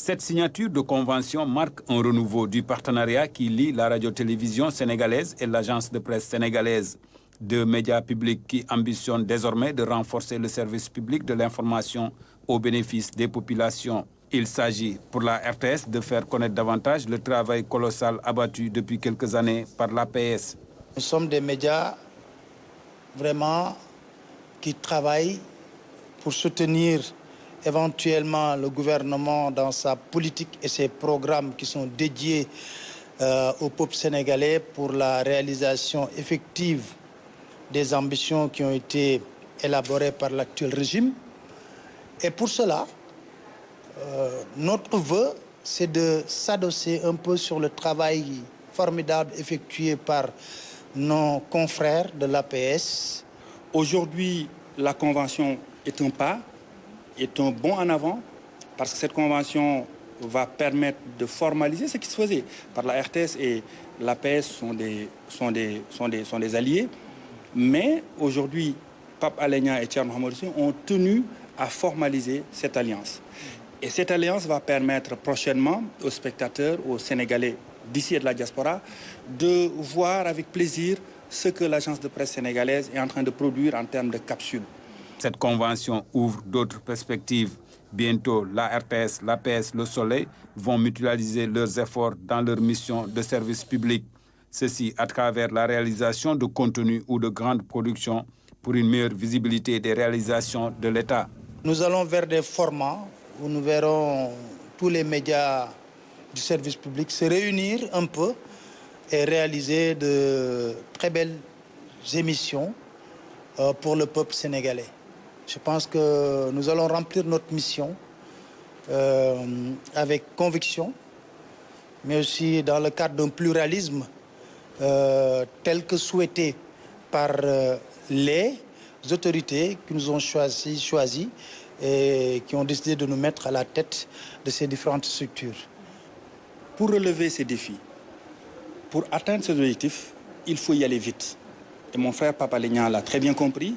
Cette signature de convention marque un renouveau du partenariat qui lie la radio-télévision sénégalaise et l'agence de presse sénégalaise. Deux médias publics qui ambitionnent désormais de renforcer le service public de l'information au bénéfice des populations. Il s'agit pour la RTS de faire connaître davantage le travail colossal abattu depuis quelques années par l'APS. Nous sommes des médias vraiment qui travaillent pour soutenir éventuellement le gouvernement dans sa politique et ses programmes qui sont dédiés au peuple sénégalais pour la réalisation effective des ambitions qui ont été élaborées par l'actuel régime. Et pour cela, notre vœu, c'est de s'adosser un peu sur le travail formidable effectué par nos confrères de l'APS. Aujourd'hui, la convention est un pas, est un bond en avant, parce que cette convention va permettre de formaliser ce qui se faisait. Par la RTS et l'APS sont des alliés, mais aujourd'hui, Pape Alé Niang et Thierno Hamidou Sy ont tenu à formaliser cette alliance. Et cette alliance va permettre prochainement aux spectateurs, aux Sénégalais d'ici et de la diaspora, de voir avec plaisir ce que l'agence de presse sénégalaise est en train de produire en termes de capsules. Cette convention ouvre d'autres perspectives. Bientôt, la RTS, l'APS, Le Soleil vont mutualiser leurs efforts dans leur mission de service public. Ceci à travers la réalisation de contenus ou de grandes productions pour une meilleure visibilité des réalisations de l'État. Nous allons vers des formats où nous verrons tous les médias du service public se réunir un peu et réaliser de très belles émissions pour le peuple sénégalais. Je pense que nous allons remplir notre mission avec conviction, mais aussi dans le cadre d'un pluralisme tel que souhaité par les autorités qui nous ont choisis et qui ont décidé de nous mettre à la tête de ces différentes structures. Pour relever ces défis, pour atteindre ces objectifs, il faut y aller vite. Et mon frère Pape Alé Niang l'a très bien compris.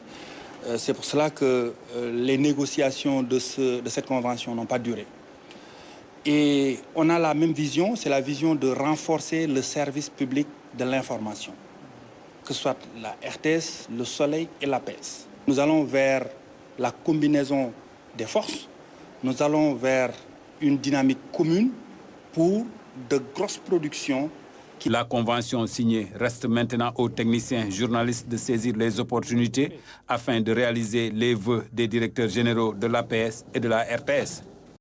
C'est pour cela que les négociations de cette convention n'ont pas duré. Et on a la même vision, c'est la vision de renforcer le service public de l'information, que ce soit la RTS, Le Soleil et l'APS. Nous allons vers la combinaison des forces, nous allons vers une dynamique commune pour de grosses productions. La convention signée reste maintenant aux techniciens journalistes de saisir les opportunités afin de réaliser les vœux des directeurs généraux de l'APS et de la RTS.